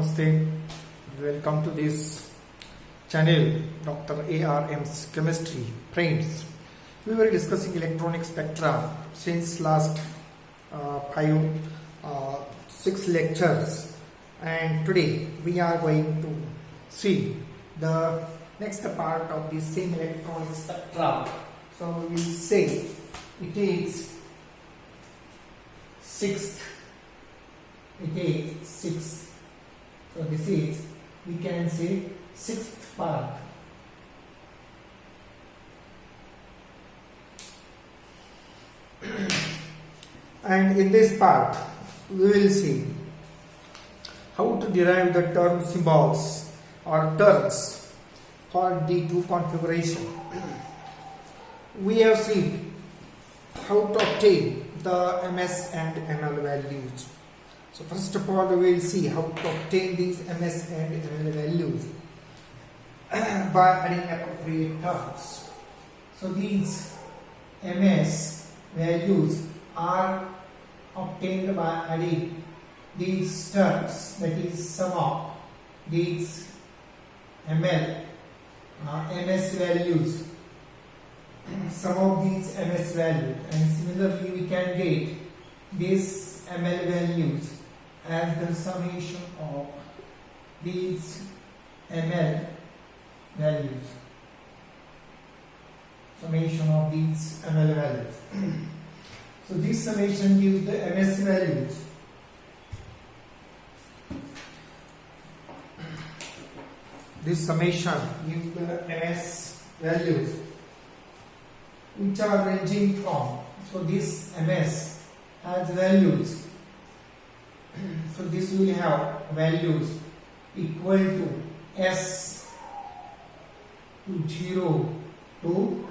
Namaste. Welcome to this channel, Dr.ARM's Chemistry. Friends, we were discussing electronic spectra since last 6 lectures, and today we are going to see the next part of the same electronic spectra. So we will say it is sixth. It is 6. So this is, we can say, 6th part. And in this part, we will see how to derive the term symbols or terms for D2 configuration. We have seen how to obtain the MS and ML values. So first of all, we will see how to obtain these MS and ML values by adding appropriate terms. So these MS values are obtained by adding these terms, that is sum of these MS values, sum of these MS values, and similarly we can get these ML values as the summation of these ML values. Summation of these ML values. So this summation gives the MS values. This summation gives the MS values which are ranging from, so this MS has values. So this will have values equal to S to 0 to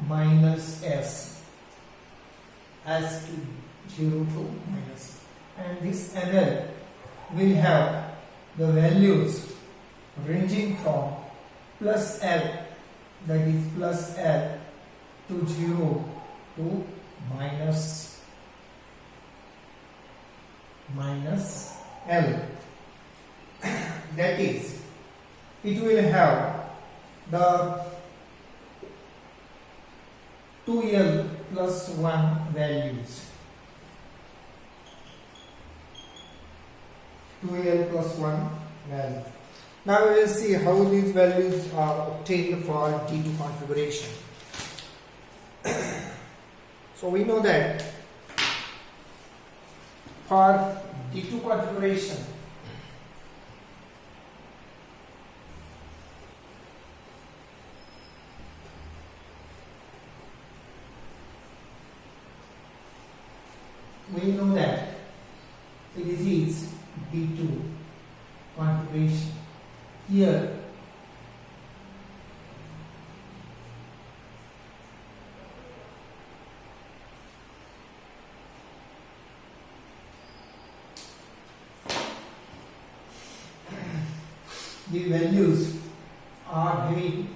minus S, S to 0 to minus, and this ML will have the values ranging from plus L, that is plus L, to 0 to minus L. That is, it will have the 2L plus 1 values. 2L plus 1 value. Now we will see how these values are obtained for D2 configuration. So we know that for D2 configuration, we know that this is D2 configuration. Here the values are having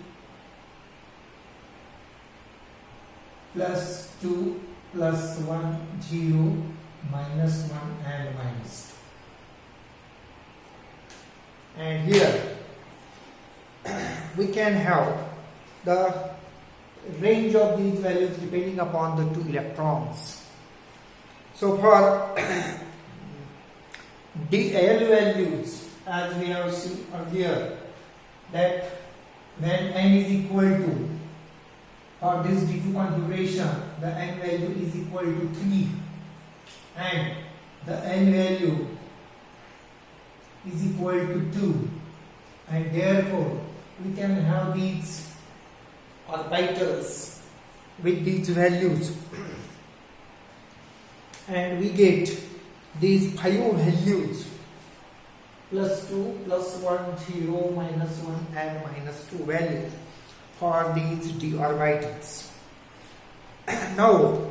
plus 2, plus 1, 0, minus 1 and minus 2. And here we can have the range of these values depending upon the 2 electrons. So for DL values, as we have seen earlier, that when n is equal to, for this D2 configuration, the n value is equal to 3 and the n value is equal to 2, and therefore we can have these orbitals with these values, and we get these 5 values, plus 2, plus 1, 0, minus 1 and minus 2 values for these d orbitals. Now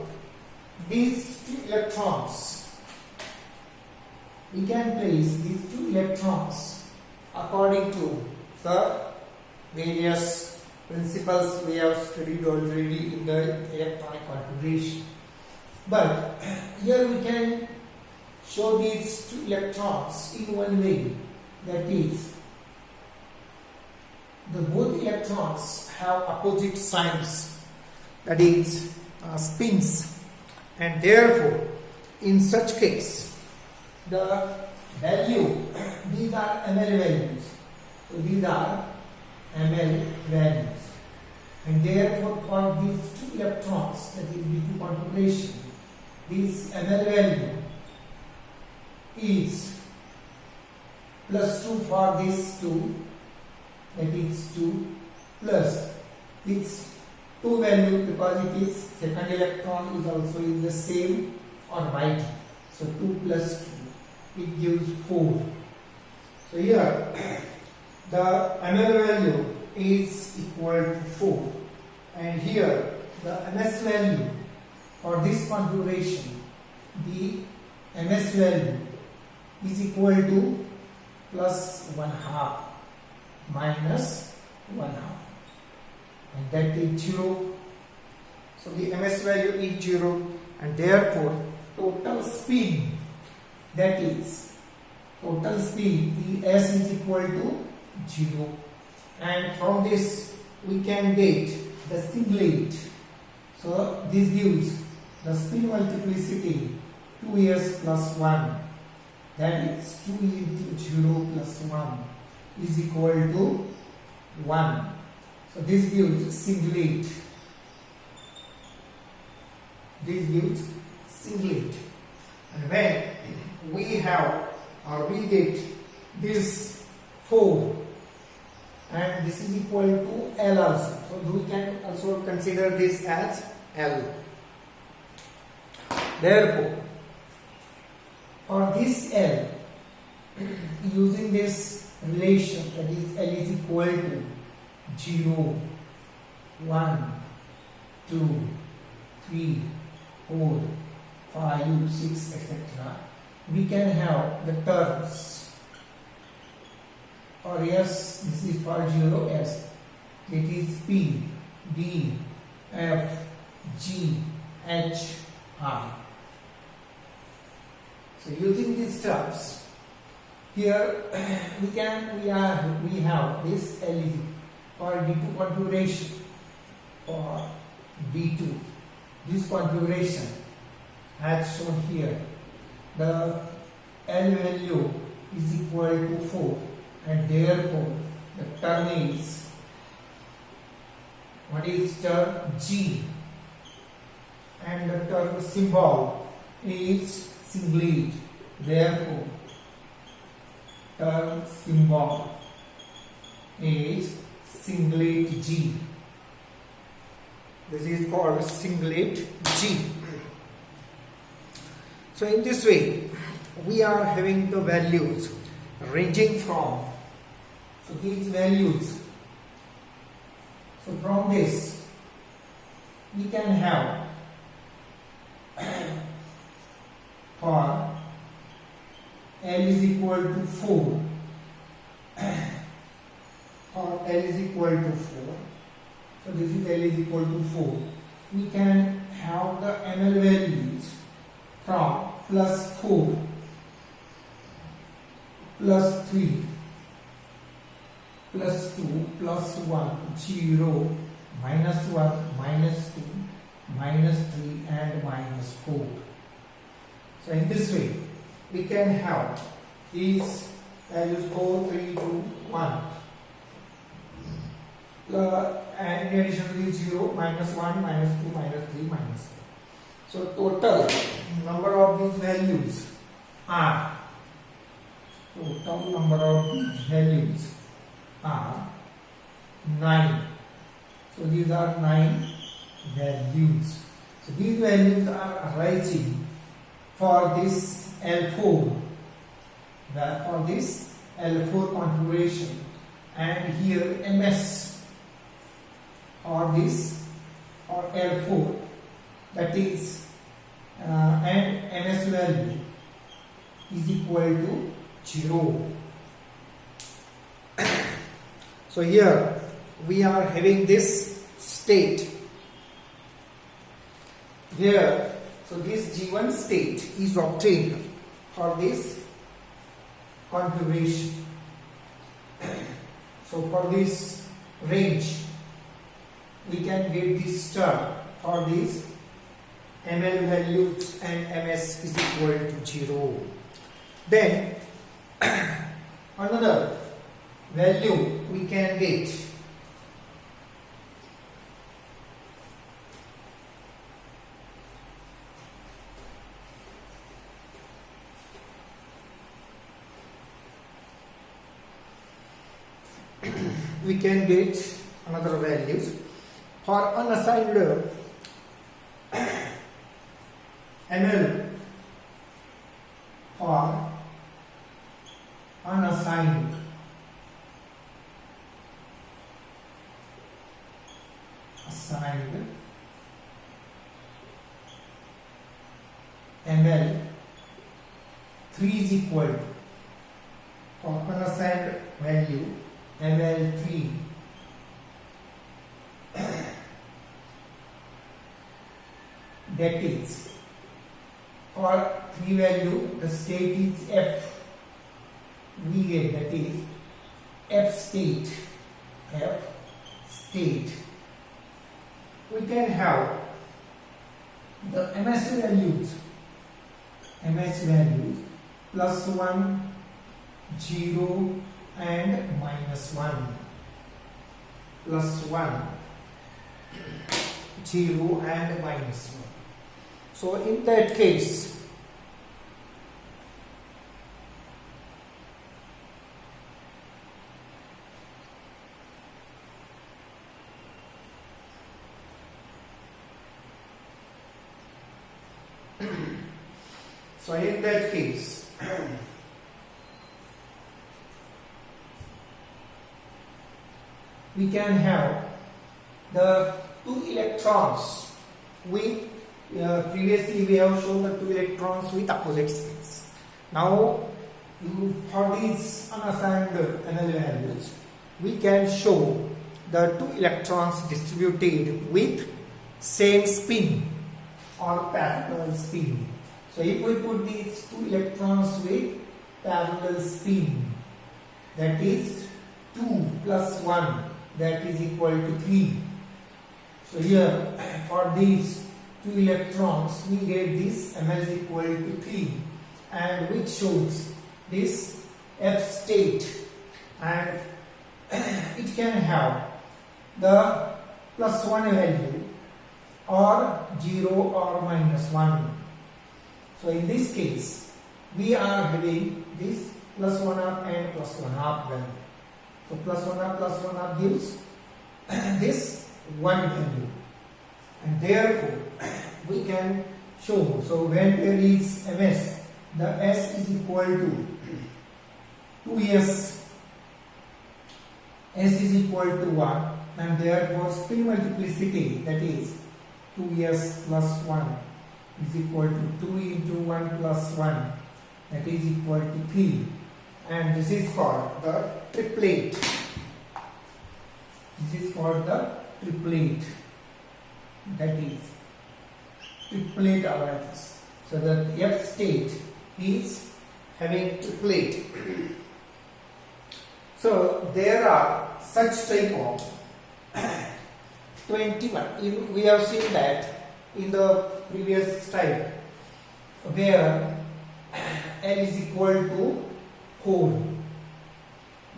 these 2 electrons, we can place these 2 electrons according to the various principles we have studied already in the electronic configuration. But here we can show these two electrons in one way, that is, the both electrons have opposite signs, that is spins, and therefore in such case the value, these are ml values, so these are ml values, and therefore for these two electrons, that is B2 configuration, this ml value is +2 for this 2, that is 2 plus its 2 value, because it is second electron is also in the same orbital, so 2 plus 2, it gives 4. So here the ml value is equal to 4, and here the ms value for this configuration, the ms value is equal to +1/2 -1/2, and that is 0. So the ms value is 0, and therefore total spin, that is total spin Es is equal to 0, and from this we can get the singlet. So this gives the spin multiplicity 2s plus 1, that is 2 into 0 plus 1 is equal to 1. So this gives singlet. This gives singlet. And when we have or we get this 4, and this is equal to L also, so we can also consider this as L. Therefore, for this L, using this relation, that is L is equal to 0, 1, 2, 3, 4, 5, 6, etc., we can have the terms. Or S, this is for 0 S, it is P, D, F, G, H, I. So using these terms, here we have this LED for D2 configuration, for D2. This configuration as shown here, the L value is equal to 4, and therefore the term is, what is term? G, and the term symbol is singlet. Therefore term symbol is singlet G. This is called singlet G. So in this way we are having the values ranging from, so these values, so from this we can have for L is equal to 4, or L is equal to 4, so this is L is equal to 4, we can have the ML values from +4, +3, +2, +1, 0, -1, -2, -3, and -4. So in this way we can have these values 4, 3, 2, 1, and in addition to these 0, -1, -2, -3, -4. So total number of these values are, total number of these values are 9. So these are 9 values. So these values are arising for this L4, for this L4 configuration, and here MS, or this, or L4, that is, and MS value is equal to 0. So here we are having this state here. So this G1 state is obtained for this configuration. So for this range we can get this term for these ml values and ms is equal to 0. Then another value we can get another values for unassigned ml for unassigned ml 3 is equal to, for unassigned value ml3 that is for 3 value the state is F, we get that is F state. We can have the MS values plus 1, 0 and minus 1, plus 1, 0 and minus 1. So in that case we can have the 2 electrons with previously we have shown the 2 electrons with opposite spins. Now for these unassigned NL values we can show the 2 electrons distributed with same spin or parallel spin. So if we put these 2 electrons with parallel spin, that is 2 plus 1, that is equal to 3. So here for these 2 electrons we get this ml is equal to 3, and which shows this F state, and it can have the plus 1 value or 0 or minus 1. So in this case we are having this plus 1 half and plus 1 half value. So plus 1 half gives this 1 value, and therefore we can show, so when there is ms, the s is equal to 2s, s is equal to 1, and therefore spin multiplicity, that is 2s plus 1 is equal to 2 into 1 plus 1, that is equal to 3, and this is for the triplet. This is for the triplet, that is triplet apparatus. So the F state is having triplet. So there are such type of 21. We have seen that in the previous slide where L is equal to 4,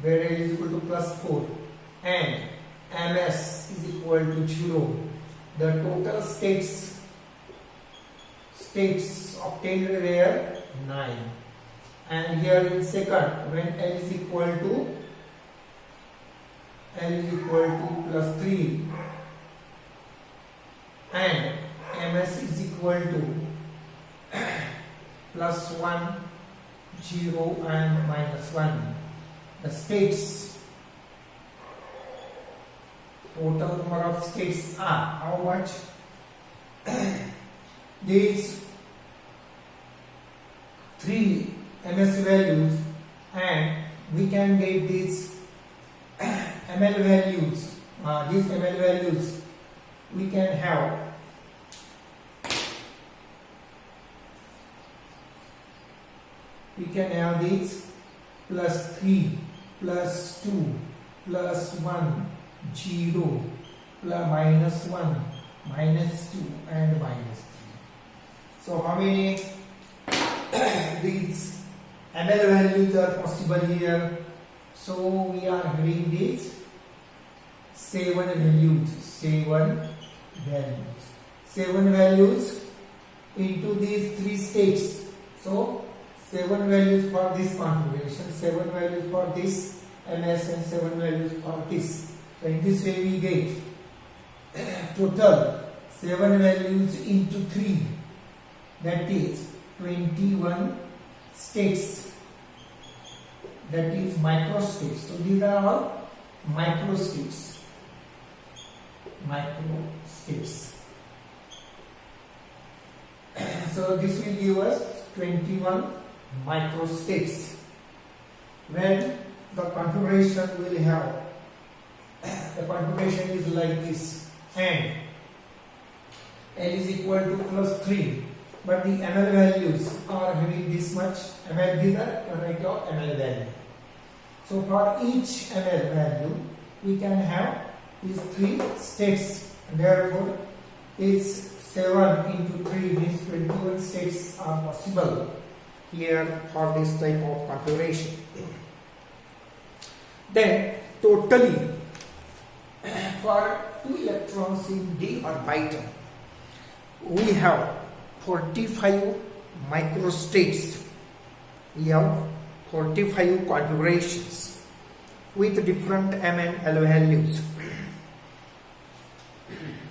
where L is equal to plus 4 and ms is equal to 0. The total states obtained were 9, and here in second when L is equal to plus 3 and ms is equal to plus 1, 0 and minus 1. The states, total number of states are how much? These 3 ms values, and we can get these ml values. These ml values we can have we can have this plus 3 plus 2 plus 1 0 plus minus 1 minus 2 and minus 3. So how many these ml values are possible here? So we are having these 7 values, 7 values into these 3 states. So 7 values for this configuration, 7 values for this MS and 7 values for this. So in this way we get total 7 values into 3, that is 21 states, that is microstates. So these are all microstates. So this will give us 21 microstates. When the configuration will have, the configuration is like this, and L is equal to plus 3, but the ml values are having this much ml, these are unit of ml value. So for each ml value we can have these 3 states, and therefore it's 7 into 3 means 21 states are possible here for this type of configuration. Then totally for 2 electrons in d orbital we have 45 microstates. We have 45 configurations with different m and l values.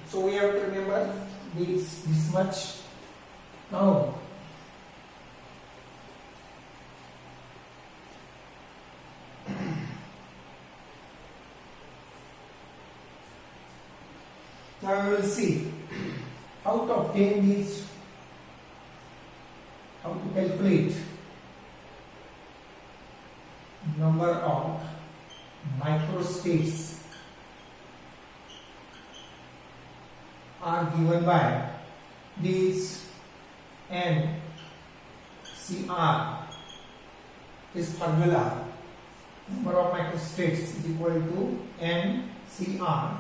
So we have to remember this much. Now we will see how to obtain these, how to calculate number of microstates are given by this NCR. This formula, number of microstates is equal to NCR,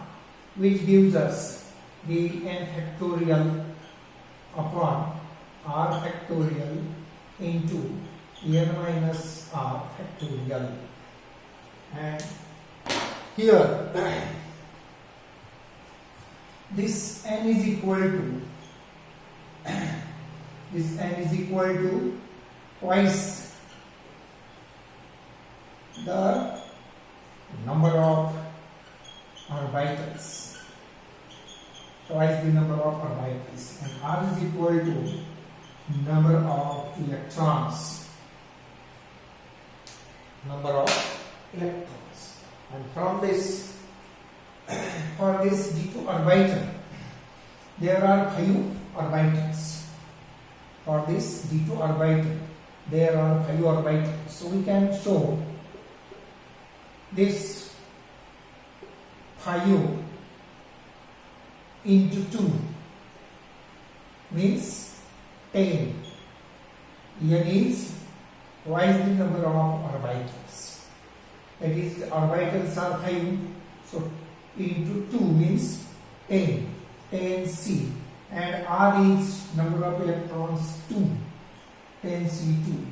which gives us the n factorial upon r factorial into n minus r factorial. And here this n is equal to twice the number of orbitals, twice the number of orbitals, and r is equal to number of electrons, and from this, for this d2 orbital there are 5 orbitals. For this d2 orbital there are 5 orbitals. So we can show this 5 into 2 means 10. N is twice the number of orbitals. That is, the orbitals are 5. So into 2 means 10. 10C. And R is number of electrons 2. 10C2.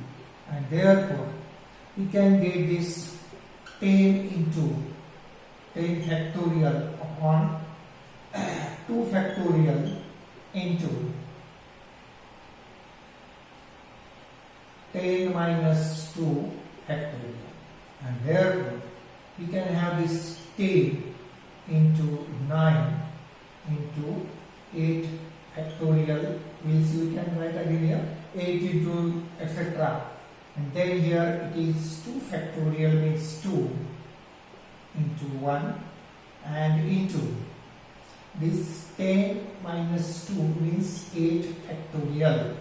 And therefore we can get this 10 into 10 factorial upon 2 factorial into 10 minus 2 factorial, and therefore we can have this 10 into 9 into 8 factorial. We'll see, we can write again here 8 into etc. And then here it is 2 factorial means 2 into 1 and into this 10 minus 2 means 8 factorial.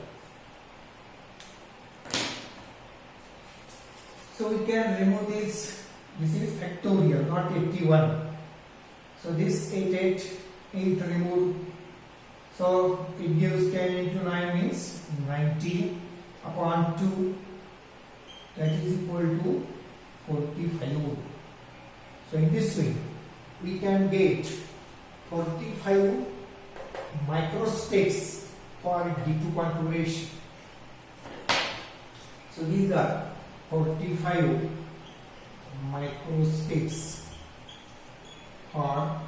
So we can remove this. This is factorial, not 81. So this 8 removed. So it gives 10 into 9 means 90 upon 2 that is equal to 45. So in this way we can get 45 microstates for D2 configuration. So these are 45 microstates for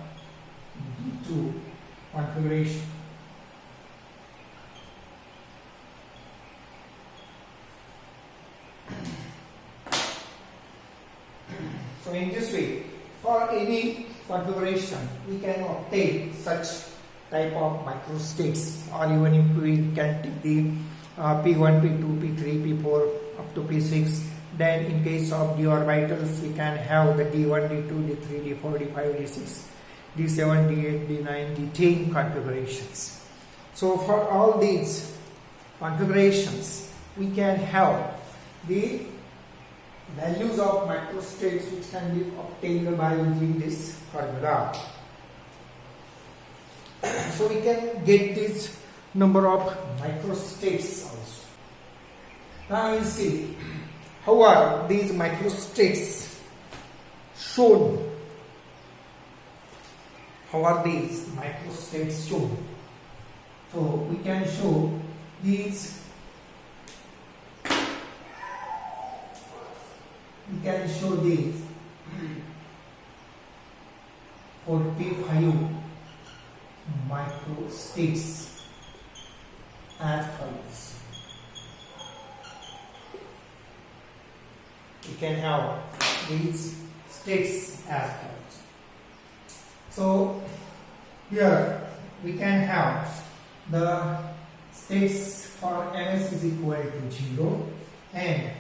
D2 configuration. So in this way, for any configuration, we can obtain such type of microstates, or even if we can take the P1, P2, P3, P4 up to P6. Then in case of d orbitals, we can have the D1, D2, D3, D4, D5, D6, D7, D8, D9, D10 configurations. So for all these configurations, we can have the values of microstates which can be obtained by using this formula. So we can get this number of microstates also. Now you see how are these microstates shown. How are these microstates shown? So we can show these. We can show these 45 microstates as follows. We can have these states as follows. So here we can have the states for Ms is equal to 0 and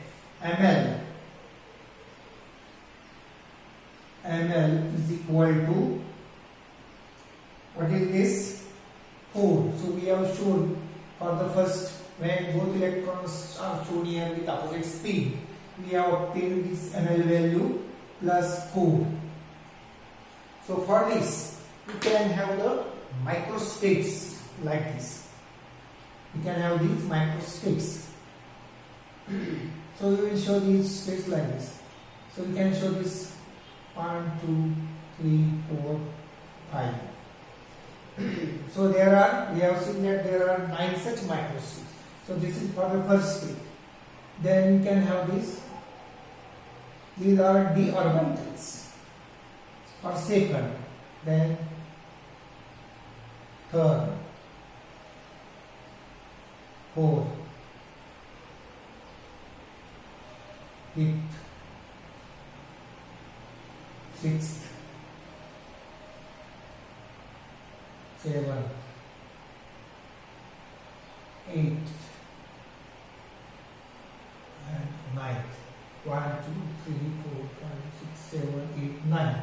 Ml is equal to, what is this? 4. So we have shown for the first, when both electrons are shown here with opposite spin, we have obtained this Ml value plus 4. So for this, we can have the microstates like this. We can have these microstates. So we will show these states like this. So we can show this 1, 2, 3, 4, 5. So we have seen that there are 9 such microstates. So this is for the first state. Then we can have this. These are d orbitals for second. Then third, fourth, fifth, sixth, seventh, eighth, and ninth. 1, 2, 3, 4, 5, 6, 7, 8, 9.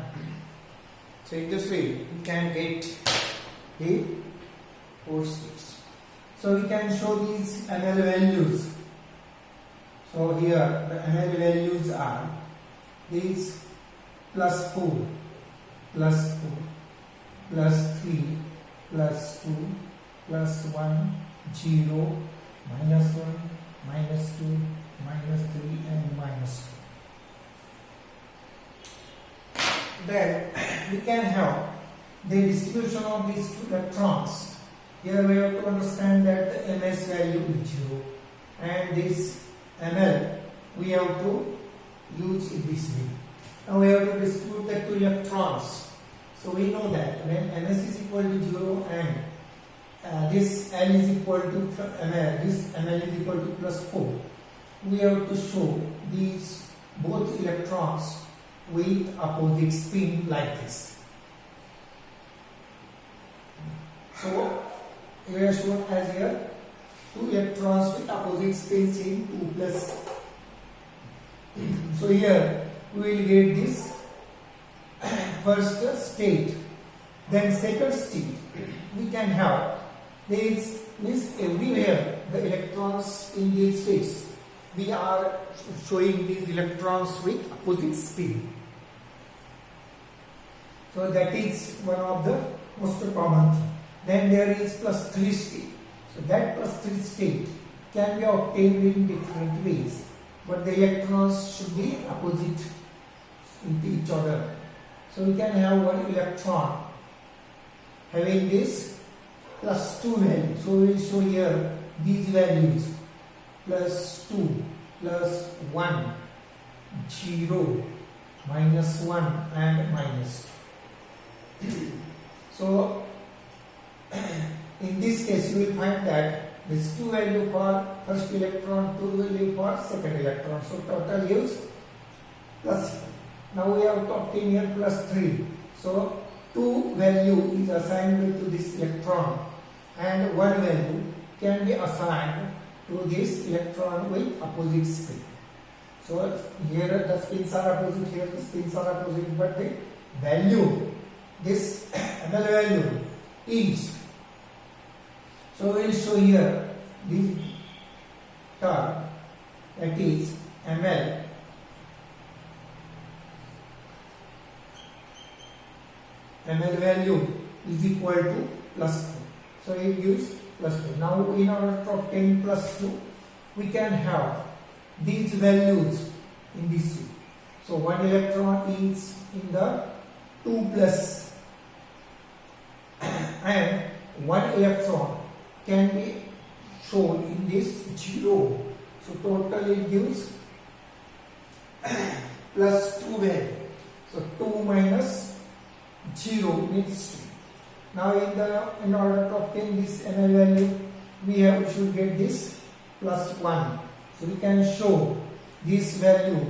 So in this way, we can get the 4 states. So we can show these Ml values. So here the Ml values are these plus 4, plus 4, plus 3, plus 2, plus 1, 0, minus 1, minus 2, minus 3 and minus 2. Then we can have the distribution of these two electrons. Here we have to understand that the Ms value is 0 and this Ml we have to use in this way. Now we have to distribute the two electrons. So we know that when Ms is equal to 0 and this L is equal to Ml, this Ml is equal to plus 4. We have to show these both electrons with opposite spin like this. So we are shown as here two electrons with opposite spins in 2 plus. So here we will get this first state. Then second state we can have this means everywhere the electrons in these states we are showing these electrons with opposite spin. So that is one of the most common thing. Then there is plus 3 state. So that plus 3 state can be obtained in different ways. but the electrons should be opposite with each other. So we can have one electron having this plus 2 value. So we will show here these values plus 2, plus 1, 0, minus 1 and minus 2. So in this case you will find that this 2 value for first electron, 2 value for second electron. So total gives plus. Now we have to obtain here plus 3. So 2 value is assigned to this electron and 1 value can be assigned to this electron with opposite spin. So here the spins are opposite, here the spins are opposite, but the value, this ML value is. So we will show here this term, that is ML value is equal to plus 2. So it gives plus 2. Now in order to obtain plus 2, we can have these values in this way. So 1 electron is in the 2 plus and 1 electron can be shown in this 0. So total it gives plus 2 value. So 2 minus 0 means 2. Now in order to obtain this ML value, we should get this plus 1. So we can show this value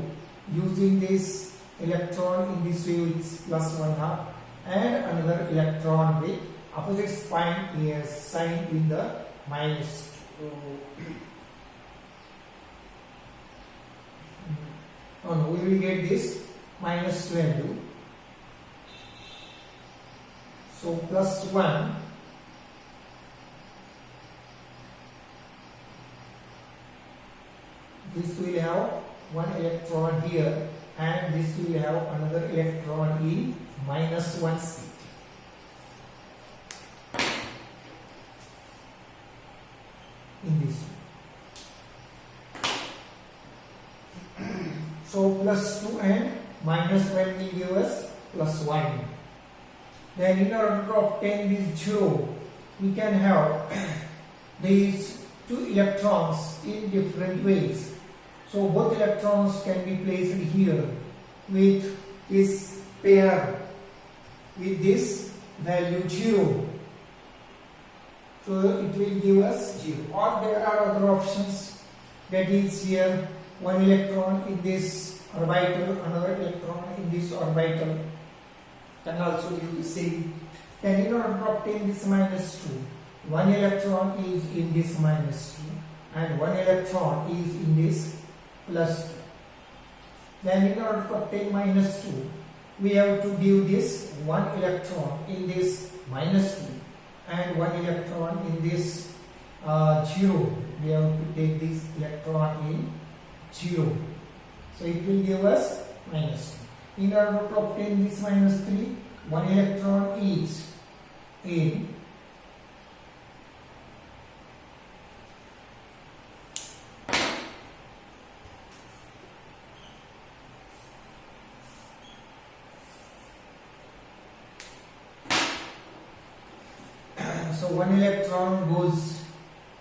using this electron in this way with plus 1 half and another electron with opposite sign here sign with the minus 2. No, we will get this minus value. So plus 1 this will have 1 electron here and this will have another electron in minus 1 state. In this way. So plus 2 and minus 1 will give us plus 1. Then in order to obtain this 0, we can have these 2 electrons in different ways. So both electrons can be placed here with this pair with this value 0. So it will give us 0. Or there are other options, that is here 1 electron in this orbital, another electron in this orbital. Can also give the same. Then in order to obtain this minus 2, 1 electron is in this minus 2 and 1 electron is in this plus 2. Then in order to obtain minus 2, we have to give this 1 electron in this minus 2 and 1 electron in this 0. We have to take this electron in 0. So it will give us minus 2. In order to obtain this minus 3, 1 electron is in so 1 electron goes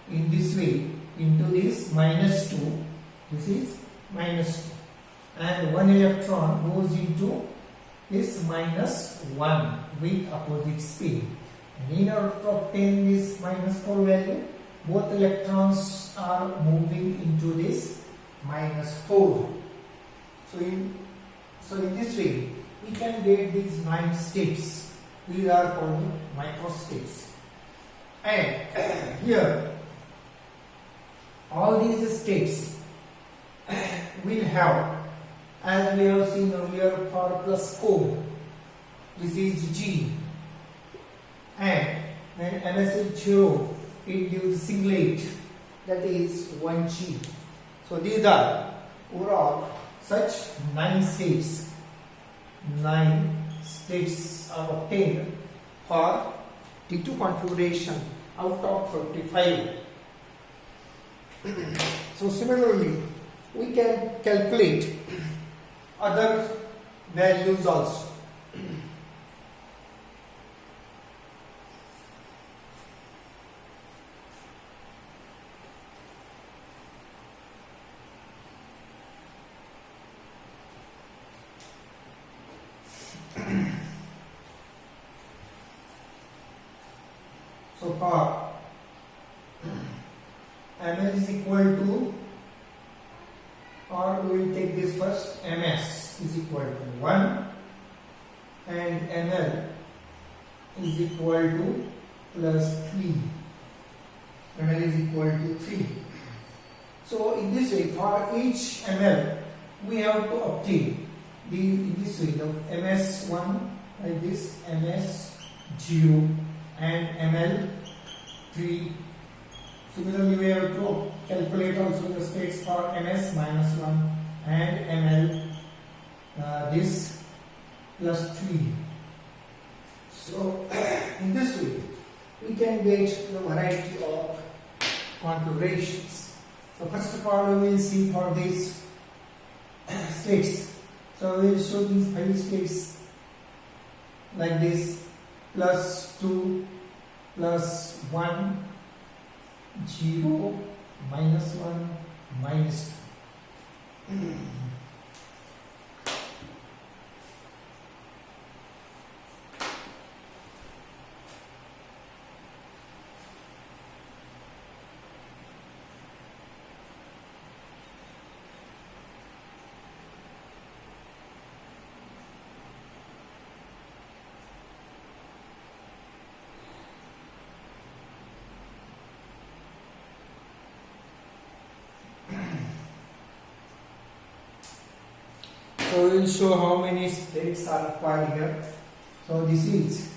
in this way into this minus 2. This is minus 2. And 1 electron goes into this minus 1 with opposite spin. And in order to obtain this minus 4 value, both electrons are moving into this minus 4. So in this way, we can get these 9 states. These are called microstates. And here, all these states will have, as we have seen earlier for plus 4, this is G, and when MS is 0, it gives singlet, that is 1G. So these are overall such 9 states. 9 states are obtained for T2 configuration out of 45. So similarly, we can calculate other values also. So for ml is equal to, or we will take this first, ms is equal to 1 and ml is equal to plus 3. ml is equal to 3. So in this way, for each ml we have to obtain this way, the ms1 like this, ms0 and ml3. Similarly, we have to calculate also the states for ms minus 1 and ml this plus 3. So in this way we can get the variety of configurations. So first of all, we will see for these states. So we will show these 5 states like this: plus 2, plus 1, 0, minus 1, minus 2. So we will show how many states are required here. So this is,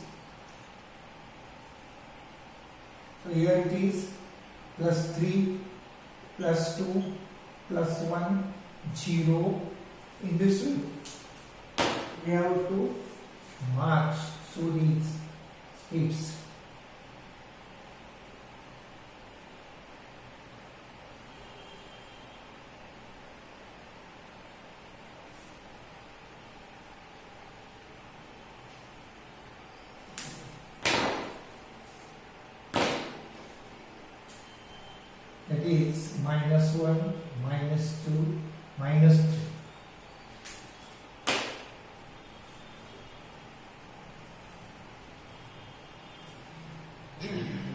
so here it is plus 3, plus 2, plus 1, 0. In this way we have to mark, show these states. That is minus 1, minus 2, minus 3.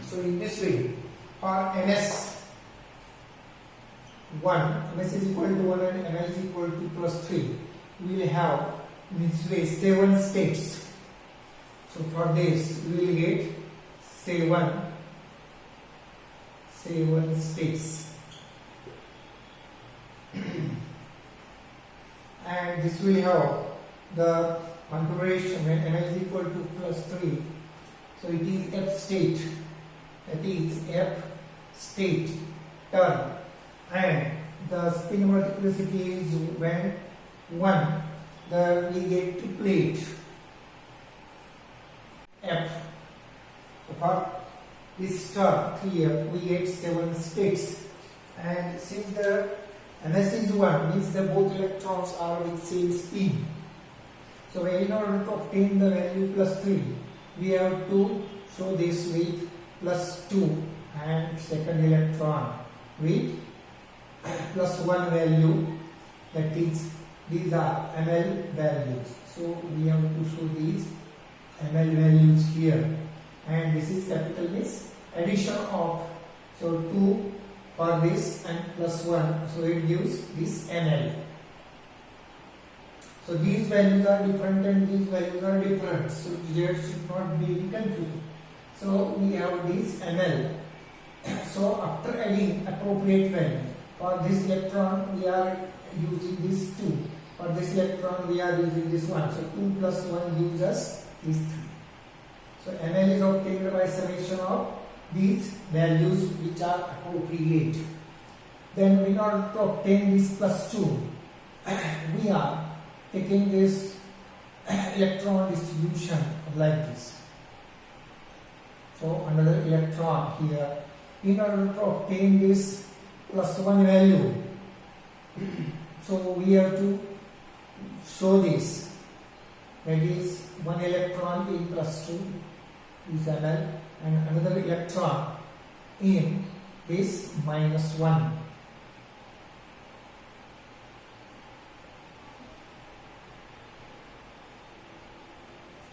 So in this way, for ms1, ms is equal to 1 and ml is equal to plus 3, we will have in this way 7 states. So for this we will get 7 states. And this will have the configuration when ml is equal to plus 3. So it is F state, that is F state turn, and the spin multiplicity is when 1, then we get to plate F. So for this term 3F we get 7 states, and since the ms is 1 means the both electrons are with same spin. So in order to obtain the value plus 3, we have to show this with plus 2 and second electron with plus 1 value, that is these are ml values. So we have to show these ml values here, and this is capital means addition of, so 2 for this and plus 1, so it gives this ml. So these values are different and these values are different, so there should not be any confusion. So we have this ml. So after adding appropriate value, for this electron we are using this 2, for this electron we are using this 1, so 2 plus 1 gives us this 3. So ml is obtained by summation of these values which are appropriate. Then in order to obtain this plus 2, we are taking this electron distribution like this. So another electron here. In order to obtain this plus 1 value, So we have to show this. That is, one electron in plus 2 is Ml and another electron in this minus 1.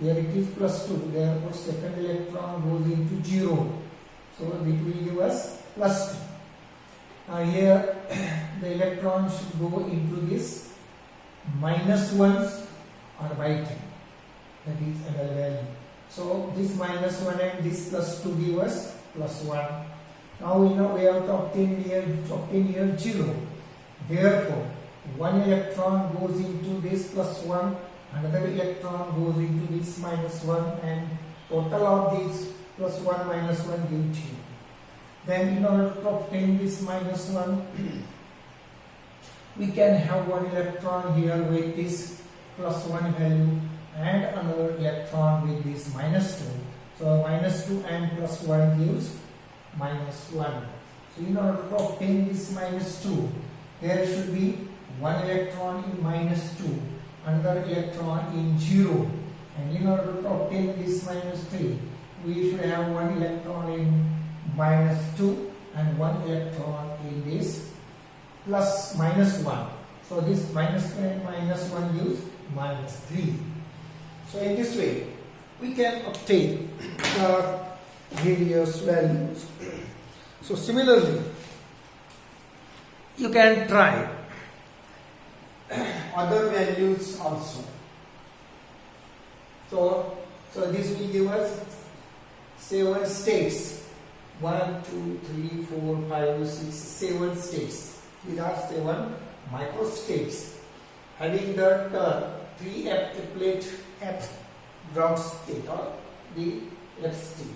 Here it is plus 2, therefore second electron goes into 0. So it will give us plus 2. Now here the electron should go into this minus 1s or by 10. That is Ml value. So this minus 1 and this plus 2 give us plus 1. Now we know we have to obtain here 0. Therefore, one electron goes into this plus 1, another electron goes into this minus 1, and total of these plus 1 minus 1 gives 0. Then in order to obtain this minus 1, we can have one electron here with this plus 1 value and another electron with this minus 2. So minus 2 and plus 1 gives minus 1. So in order to obtain this minus 2, there should be one electron in minus 2, another electron in 0. And in order to obtain this minus 3, we should have one electron in minus 2 and one electron in this plus minus 1. So this minus 2 and minus 1 gives minus 3. So in this way, we can obtain the various values. So similarly, you can try other values also. So this will give us 7 states. 1, 2, 3, 4, 5, 6, 7 states. These are 7 microstates having the 3f triplet F ground state or the F state.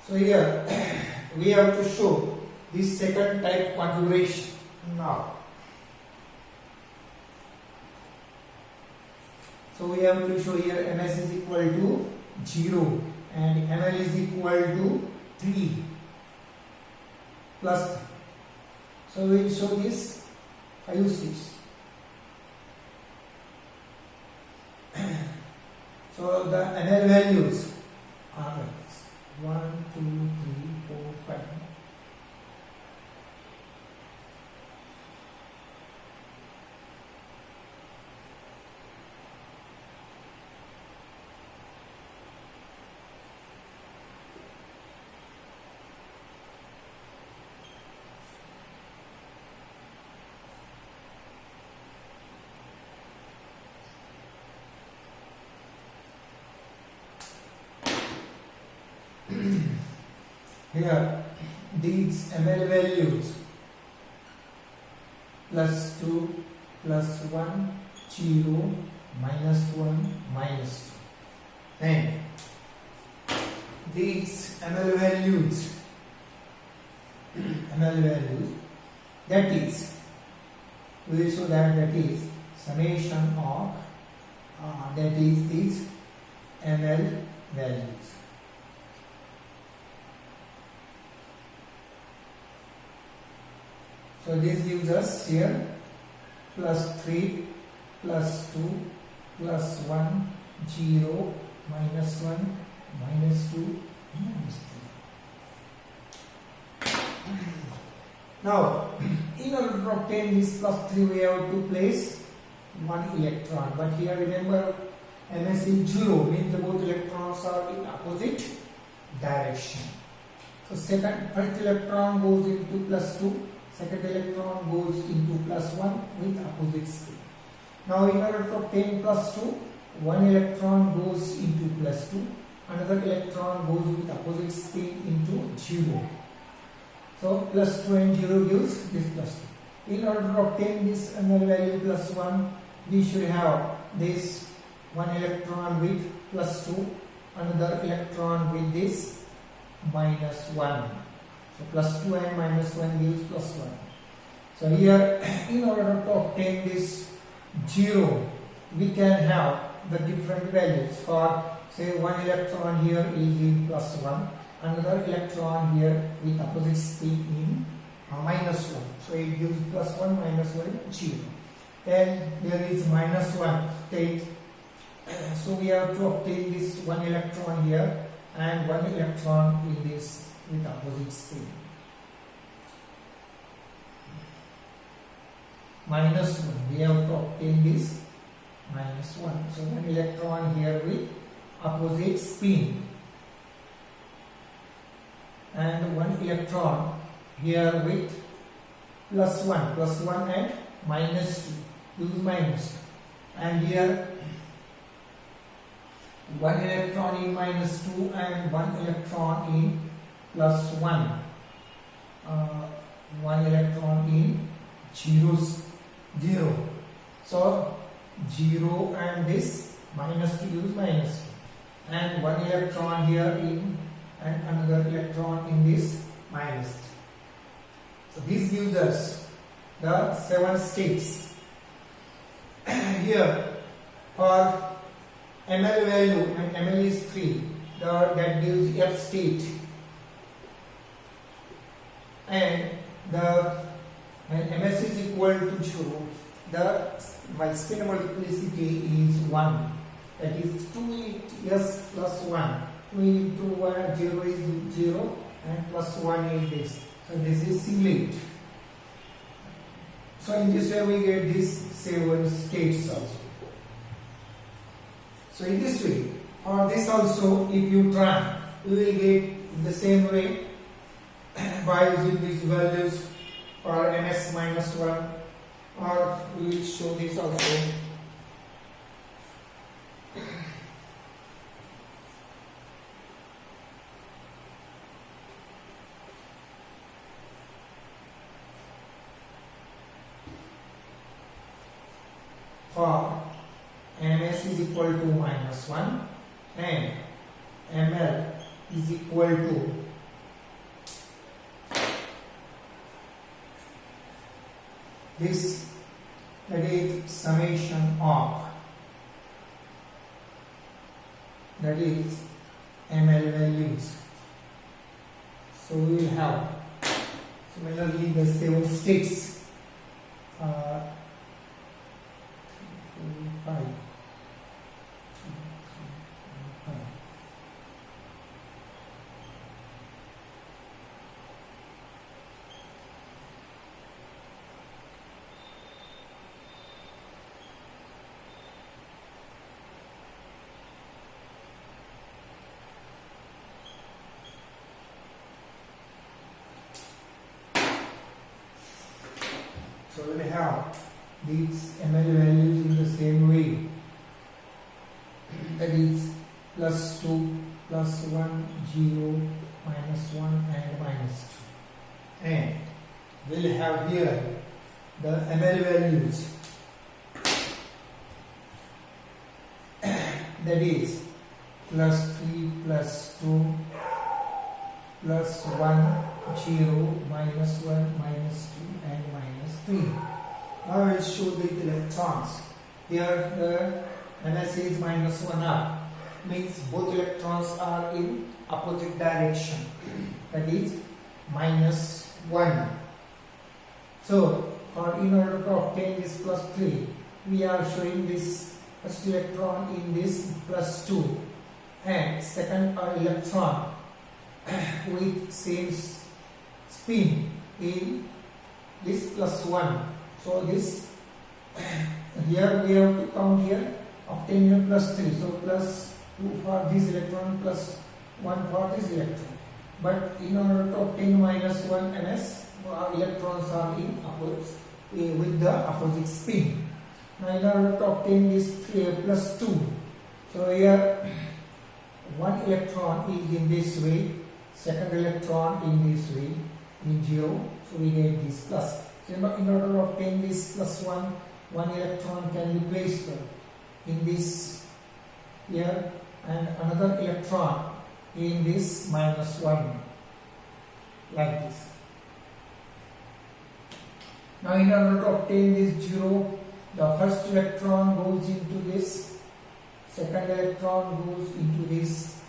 So here we have to show this second type configuration now. So we have to show here Ms is equal to 0 and Ml is equal to 3 plus 3. So we will show this 5 6. So the Ml values are like this: 1, 2, 3, 4, 5. Here these Ml values plus 2, plus 1, 0, minus 1, minus 2. And these Ml values, that is, we will show that is summation of that is these Ml values. So this gives us here plus 3, plus 2, plus 1, 0, minus 1, minus 2, minus 3. Now, in order to obtain this plus 3, we have to place one electron. But here remember, Ms is 0, means both electrons are in opposite direction. So first electron goes into plus 2. Second electron goes into plus 1 with opposite spin. Now in order to obtain plus 2, one electron goes into plus 2, another electron goes with opposite spin into 0. So plus 2 and 0 gives this plus 2. In order to obtain this Ml value plus 1, we should have this one electron with plus 2, another electron with this minus 1. So plus 2 and minus 1 gives plus 1. So here, in order to obtain this 0, we can have the different values. For say one electron here is in +1, another electron here with opposite spin in -1. So it gives +1, -1, 0. Then there is -1 state. So we have to obtain this one electron here and one electron in this with opposite spin. -1, we have to obtain this -1. So one electron here with opposite spin and one electron here with +1 and -2, use -2, and here one electron in -2 and one electron in +1, one electron in 0. So 0 and this -2, use -2, and one electron here in and another electron in this -2. So this gives us the 7 states. Here for ml value, and ml is 3, that gives F state, and when ms is equal to 2, my spin multiplicity is 1, that is 2s plus 1. 2 into 1, 0 is 0, and +1 is this. So this is singlet. So in this way we get these 7 states also. So in this way, or this also, if you try, you will get the same way by using these values for ms -1, or we will show this also. For ms is equal to -1 and ml is equal to this, that is summation of, that is ml values. So we will have similarly the 7 states, 5. So we will have these ml values in the same way, that is +2, +1, 0, -1 and -2, and we will have here the ml values, that is +3, +2, +1, 0, -1, -2 and -3. Now I will show the electrons. Here the ms is -1 up, means both electrons are in opposite direction, that is -1. So in order to obtain this +3, we are showing this first electron in this +2 and second electron with same spin in this +1. So this here we have to count here, obtain here +3. So +2 for this electron, +1 for this electron. But in order to obtain -1 ms, electrons are in opposite with the opposite spin. Now in order to obtain this +2, so here one electron is in this way, second electron in this way, in 0. So we get this plus. So in order to obtain this +1, one electron can be placed in this here, and another electron in this -1, like this. Now in order to obtain this 0, the first electron goes into this, second electron goes into this.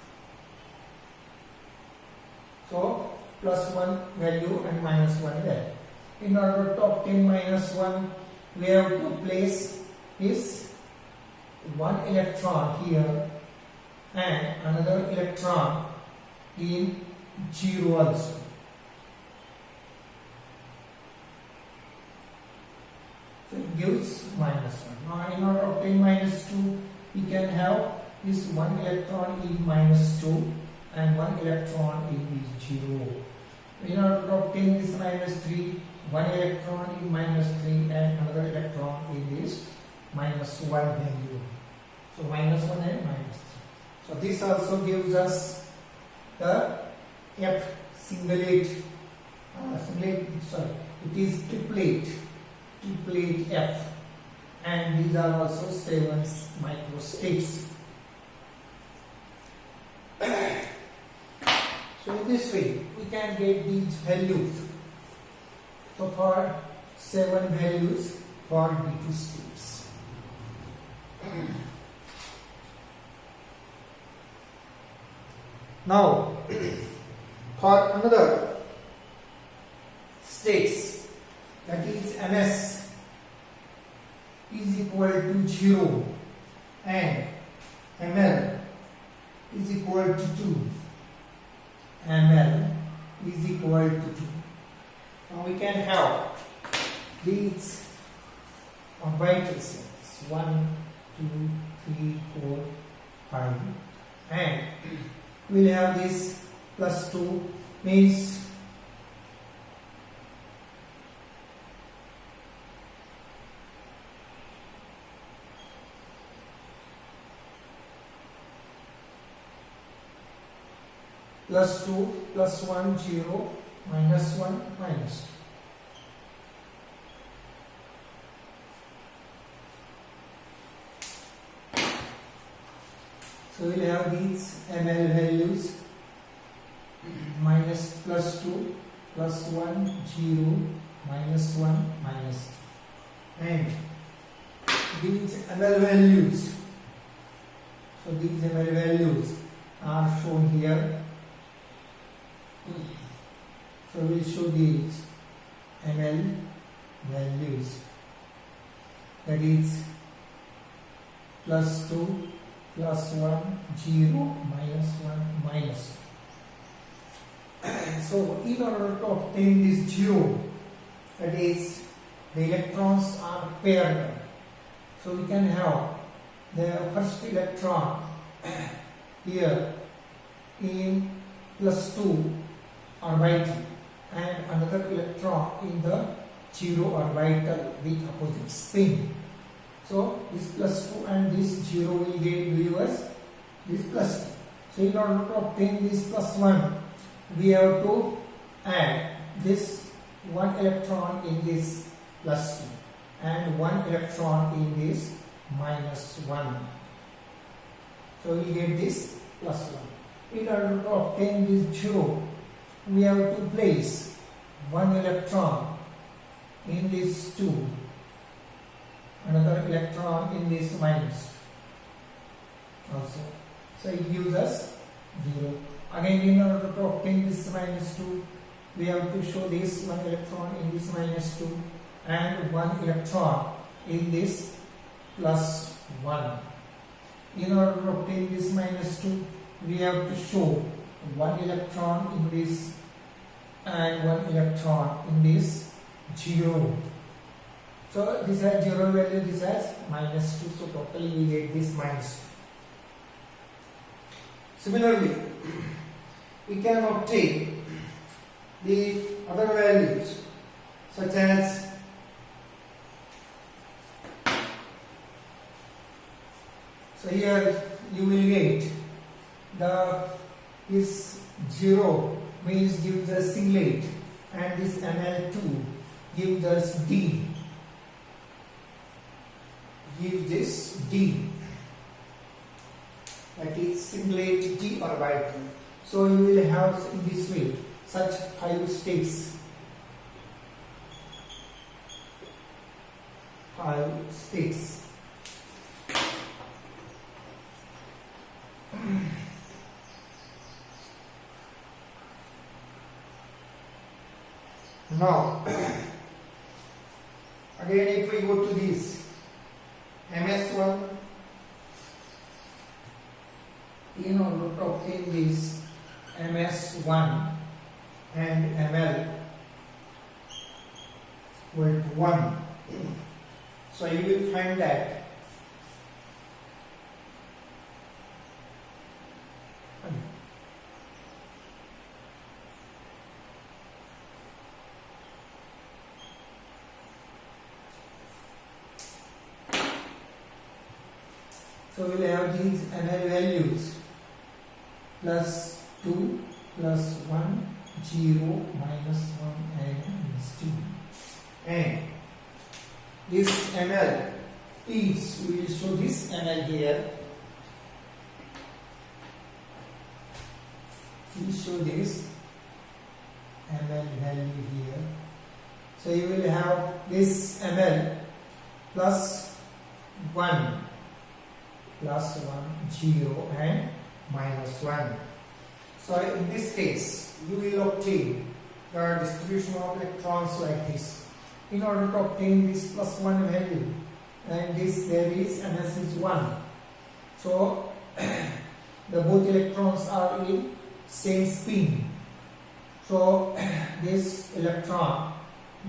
So plus 1 value and minus 1 there. In order to obtain minus 1, we have to place this one electron here and another electron in 0 also. So it gives minus 1. Now in order to obtain minus 2, we can have this one electron in minus 2 and one electron in this 0. In order to obtain this minus 3, one electron in minus 3 and another electron in this minus 1 value. So minus 1 and minus 3. So this also gives us the F singlet, it is triplet F, and these are also 7 microstates. So in this way we can get these values. So for 7 values for D2 states. Now for another states, that is MS is equal to 0 and ML is equal to 2. ML is equal to 2. Now we can have these orbital sets 1, 2, 3, 4, 5, and we will have this plus 2 means plus 2 plus 1 0 minus 1 minus 2. So we will have these ML values minus plus 2 plus 1 0 minus 1 minus 2, and these ML values, so these ML values are shown here. So we will show these ML values, that is plus 2 plus 1 0 minus 1 minus 2. So in order to obtain this 0, that is the electrons are paired, so we can have the first electron here in plus 2 orbital and another electron in the 0 orbital with opposite spin. So this plus 2 and this 0 will give us this plus 2. So in order to obtain this plus 1, we have to add this one electron in this plus 2 and one electron in this minus 1. So we get this plus 1. In order to obtain this 0, we have to place one electron in this 2, another electron in this minus also. So it gives us 0. Again, in order to obtain this minus 2, we have to show this one electron in this minus 2 and one electron in this plus 1. In order to obtain this minus 2, we have to show one electron in this and one electron in this 0. So this has 0 value, this has minus 2, so totally we get this minus 2. Similarly, we can obtain the other values such as so here you will get this 0 means gives us singlet and this ML2 gives us D, gives this D, that is singlet D orbital. So you will have in this way such 5 states. 5, 6. Now, again if we go to this MS1, in order to obtain this MS1 and ML equal to 1, so you will find that so we will have these ML values plus 2 plus 1 0 minus 1 and minus 2, and this ML is, we will show this ML here, we will show this ML value here. So you will have this ML plus 1 plus 1 0 and minus 1. So in this case you will obtain the distribution of electrons like this. In order to obtain this plus 1 value, and this there is MS is 1, so the both electrons are in same spin, so this electron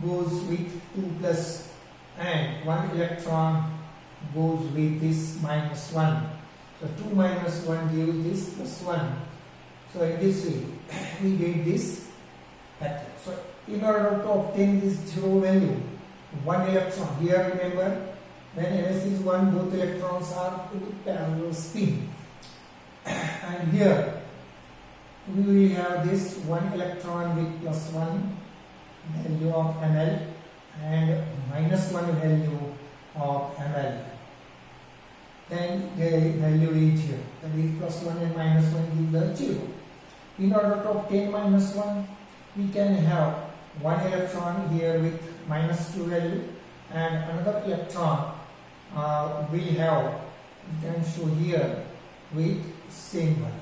goes with 2 plus and 1 electron goes with this minus 1. So 2 minus 1 gives this plus 1. So in this way we get this factor. So in order to obtain this 0 value, 1 electron, here remember when MS is 1 both electrons are in parallel spin, and here we will have this 1 electron with plus 1 value of ML and minus 1 value of ML. Then the value is here, that is plus 1 and minus 1 gives the 0. In order to obtain minus 1, we can have 1 electron here with minus 2 value and another electron we have, we can show here with same value.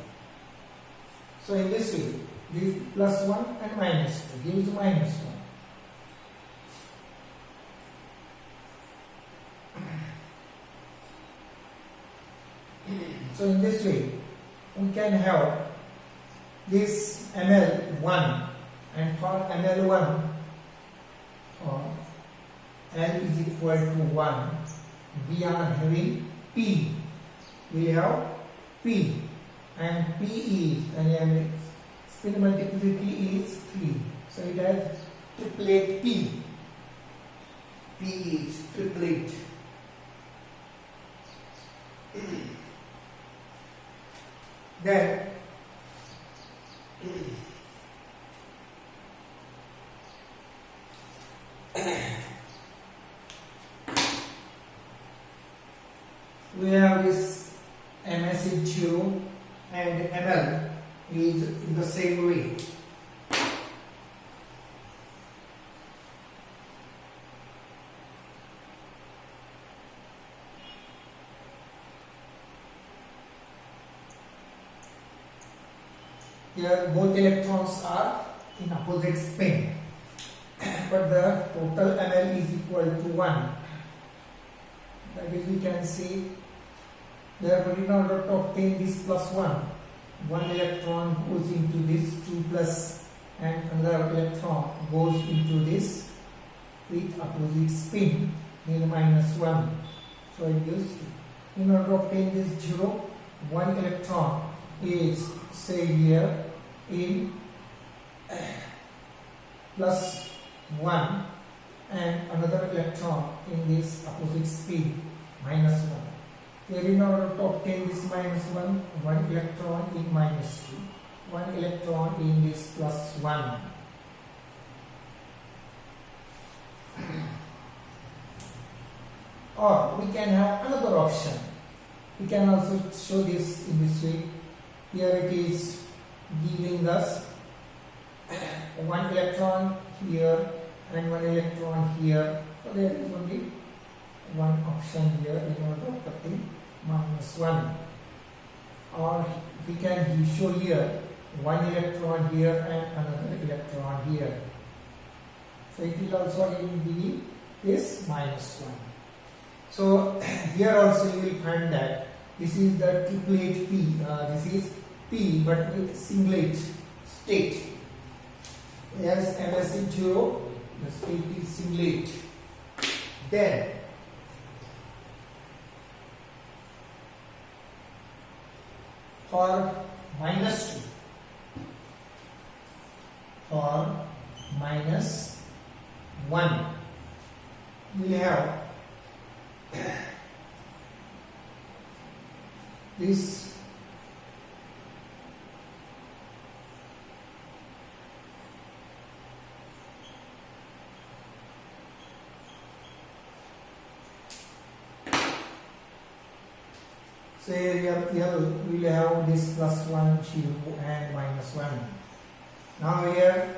So in this way, this plus 1 and minus 2 gives minus 1. So in this way, we can have this ML1, and for ML1, L is equal to 1, we are having P. We have P, and P is, and spin multiplicity is 3. So it has triplet P. P is triplet. Then we have this MS is 0 and ML is in the same way. Here both electrons are in opposite spin, but the total ML is equal to 1. That is, we can see, therefore in order to obtain this plus 1, 1 electron goes into this 2 plus and another electron goes into this with opposite spin, mean minus 1. So it gives 2. In order to obtain this 0, 1 electron is, say here, in plus 1 and another electron in this opposite spin, minus 1. Here in order to obtain this minus 1, 1 electron in minus 2, 1 electron in this plus 1. Or we can have another option. We can also show this in this way. Here it is giving us 1 electron here and 1 electron here. So there is only one option here in order of obtain -1, or we can show here one electron here and another electron here. So it will also be this -1. So here also you will find that this is the triplet P. This is P but with singlet state. As MS is 0, the state is singlet. Then for -2, for -1, we have this so here we will have this +1, 0 and -1. Now here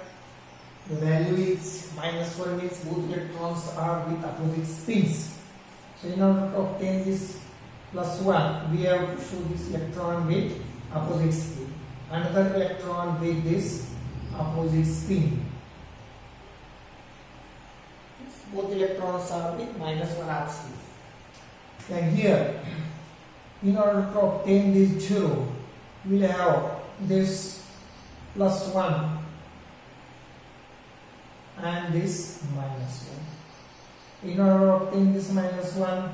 the value is -1 means both electrons are with opposite spins. So in order to obtain this +1, we have to show this electron with opposite spin, another electron with this opposite spin. Both electrons are with -1 half spin. Then here, in order to obtain this 0, we will have this +1 and this -1. In order to obtain this -1,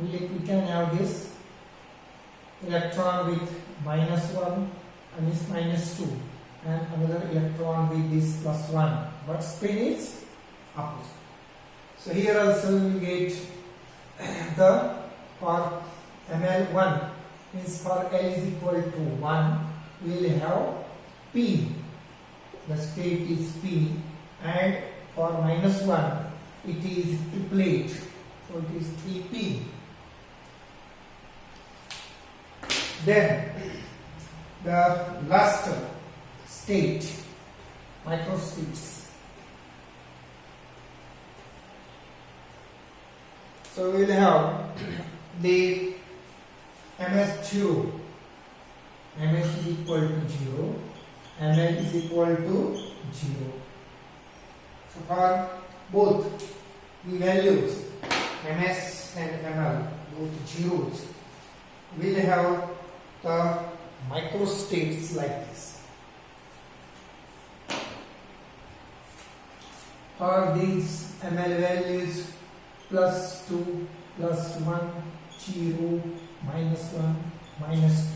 we can have this electron with -1 and this -2 and another electron with this +1, but spin is opposite. So here also we will get the for Ml1 means for L is equal to 1, we will have P, the state is P, and for -1 it is triplet, so it is 3P. Then the last state, microstates. So we will have the MS0, MS is equal to 0, ML is equal to 0. So for both the values MS and ML, both zeros, we will have the microstates like this. For these ML values +2, +1, 0, -1, -2.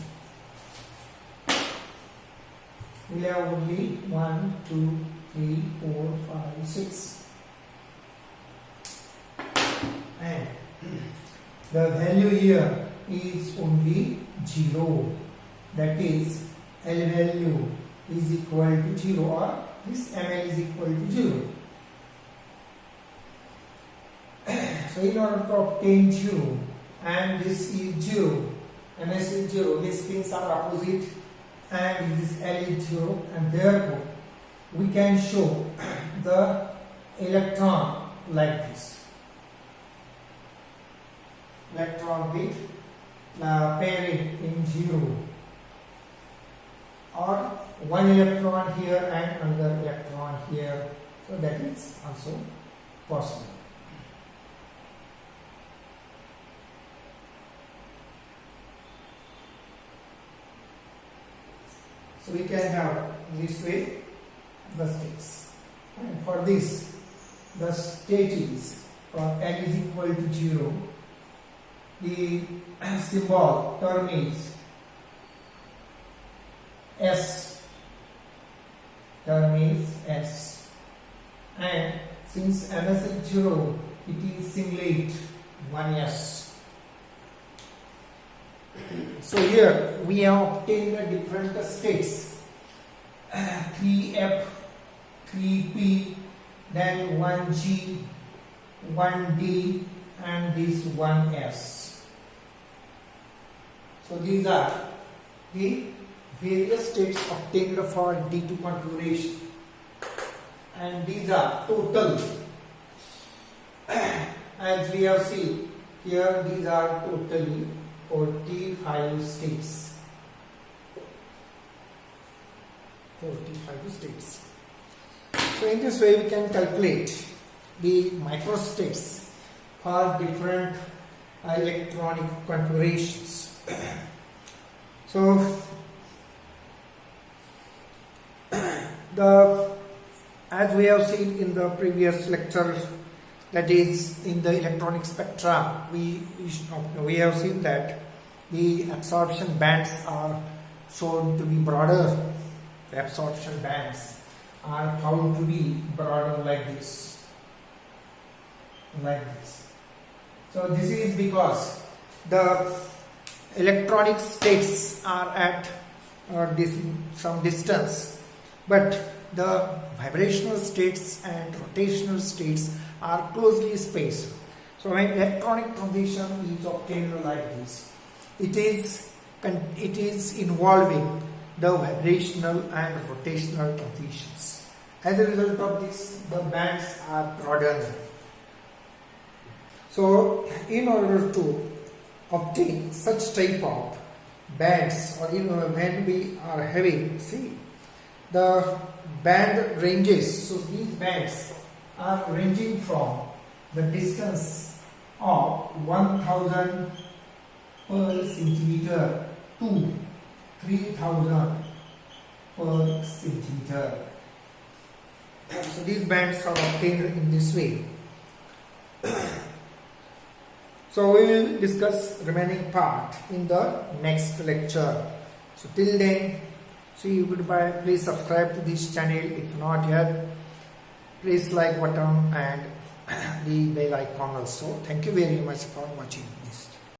We have only 1, 2, 3, 4, 5, 6. And the value here is only 0. That is L value is equal to 0, or this ML is equal to 0. So in order to obtain 0 and this is 0, MS is 0, these spins are opposite and this L is 0, and therefore we can show the electron like this. Electron with pairing in 0, or one electron here and another electron here, so that is also possible. So we can have this way the states, and for this the state is for L is equal to 0, the symbol term is S, term is S, and since MS is 0, it is singlet 1S. So here we have obtained the different states, 3F, 3P, then 1G, 1D, and this 1S. So these are the various states obtained for D2 configuration, and these are total as we have seen here, these are totally 45 states. 45 states. So in this way we can calculate the microstates for different electronic configurations. So as we have seen in the previous lecture, that is in the electronic spectra, we have seen that the absorption bands are shown to be broader. The absorption bands are found to be broader like this. So this is because the electronic states are at some distance, but the vibrational states and rotational states are closely spaced. So when electronic transition is obtained like this, it is involving the vibrational and rotational transitions. As a result of this, the bands are broadened. So in order to obtain such type of bands, or when we are having, see, the band ranges, so these bands are ranging from the distance of 1000 per centimeter to 3000 per centimeter. So these bands are obtained in this way. So we will discuss remaining part in the next lecture. So till then, see you, goodbye. Please subscribe to this channel if not yet. Please like button and the bell icon also. Thank you very much for watching.